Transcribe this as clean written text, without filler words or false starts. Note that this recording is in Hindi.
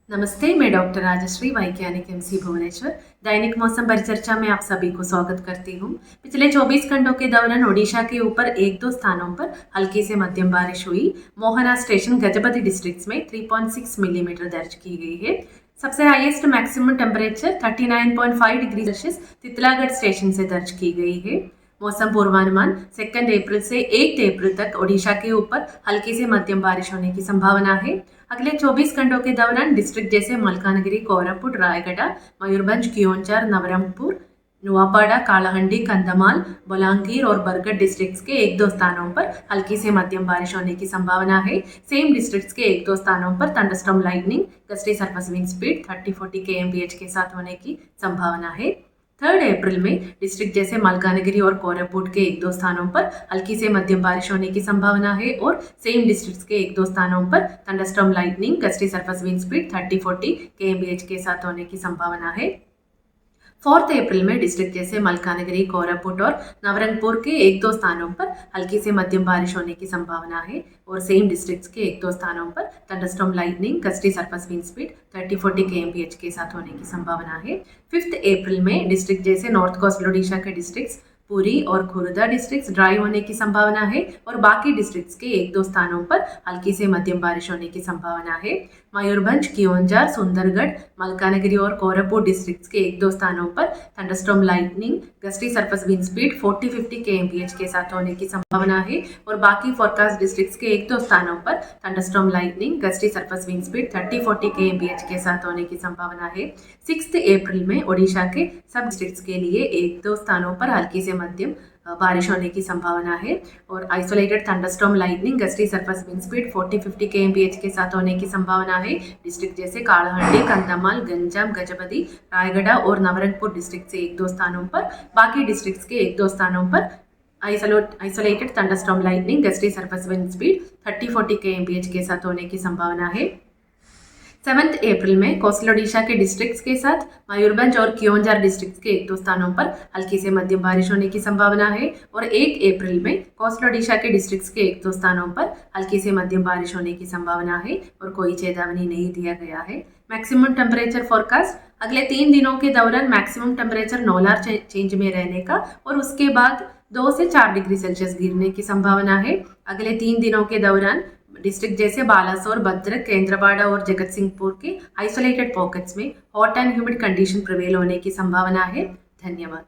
नमस्ते, मैं डॉक्टर राजश्री, वैज्ञानिक एमसी भुवनेश्वर। दैनिक मौसम परिचर्चा में आप सभी को स्वागत करती हूँ। पिछले 24 घंटों के दौरान ओडिशा के ऊपर एक दो स्थानों पर हल्की से मध्यम बारिश हुई। मोहना स्टेशन गजपति डिस्ट्रिक्ट में 3.6 मिलीमीटर दर्ज की गई है। सबसे highest maximum temperature 39.5 degree Celsius Titlagarh station से दर्ज की गई है। मौसम पूर्वानुमान 2 अप्रैल से 1 अप्रैल तक ओडिशा के ऊपर हल्की से मध्यम बारिश होने की संभावना है। अगले 24 घंटों के दौरान डिस्ट्रिक्ट जैसे मलकानगिरी, कोरापुट, रायगढ़, मयूरभंज, कियोंझर, नवरंगपुर, नुआपाड़ा, कालाहंडी, कंधमाल, बलांगीर और बरगढ़ डिस्ट्रिक्ट्स के एक दो स्थानों पर हल्की से मध्यम बारिश होने की संभावना है। सेम डिस्ट्रिक्ट्स के एक दो स्थानों पर thunderstorm lightning, gusty surface wind speed 30-40 kmph के साथ होने की संभावना है। 3 अप्रैल में डिस्ट्रिक्ट जैसे मलकानगिरी और कोरापुट के एक दो स्थानों पर हल्की से मध्यम बारिश होने की संभावना है और सेम डिस्ट्रिक्ट्स के एक दो स्थानों पर thunderstorm lightning, gusty surface wind speed 30-40 kmph के साथ होने की संभावना है। 4 अप्रैल में डिस्ट्रिक्ट जैसे मलकानगिरी, कोरापुट और नवरंगपुर के एक दो स्थानों पर हल्की से मध्यम बारिश होने की संभावना है और सेम डिस्ट्रिक्ट्स के एक दो स्थानों पर thunderstorm lightning, gusty surface wind speed 30-40 kmph के साथ होने की संभावना है। 5 अप्रैल में डिस्ट्रिक्ट जैसे नॉर्थ कोस्टल ओडिशा के डिस्ट्रिक्ट्स पुरी और खुर्दा डिस्ट्रिक्ट्स ड्राई होने की संभावना है और बाकी डिस्ट्रिक्ट्स के एक दो स्थानों पर हल्की से मध्यम बारिश होने की संभावना है। मयूरभंज, कियोंझर, सुंदरगढ़, मलकानगिरी और कोरापुट डिस्ट्रिक्ट्स के एक दो स्थानों पर thunderstorm lightning, gusty surface wind speed 40-50 kmph के साथ होने की संभावना है और बाकी फोरकास्ट डिस्ट्रिक्ट्स के एक दो स्थानों पर thunderstorm lightning, gusty surface wind speed 30-40 kmph के साथ होने की संभावना है। 6 अप्रैल में ओडिशा के सब डिस्ट्रिक्ट्स के लिए एक दो स्थानों पर हल्की से मध्यम बारिश होने की संभावना है और isolated thunderstorm lightning, gusty surface wind speed 40-50 kmph के साथ होने की संभावना है। डिस्ट्रिक्ट जैसे कालाहंडी, कंधमाल, गंजाम, गजपति, रायगढ़ और नवरंगपुर डिस्ट्रिक्ट से एक दो स्थानों पर, बाकी डिस्ट्रिक्ट्स के एक दो स्थानों पर isolated thunderstorm lightning, gusty surface wind speed 30-40 kmph के साथ होने की संभावना है। 7 अप्रैल में कोस्टल ओडिशा के डिस्ट्रिक्ट्स के साथ मयूरभंज और कियोंझर डिस्ट्रिक्ट्स के एक दो स्थानों पर हल्की से मध्यम बारिश होने की संभावना है और 8 अप्रैल में कोस्टल ओडिशा के डिस्ट्रिक्ट्स के एक दो स्थानों पर हल्की से मध्यम बारिश होने की संभावना है और कोई चेतावनी नहीं दिया गया है। मैक्सिमम टेम्परेचर फोरकास्ट अगले 3 दिनों के दौरान मैक्सिमम टेम्परेचर नोलार चेंज में रहने का और उसके बाद 2 से 4 डिग्री सेल्सियस गिरने की संभावना है। अगले 3 दिनों के दौरान डिस्ट्रिक्ट जैसे बालासोर, भद्रक, केंद्रपाड़ा और जगत सिंहपुर के आइसोलेटेड पॉकेट्स में hot and humid condition prevail होने की संभावना है। धन्यवाद।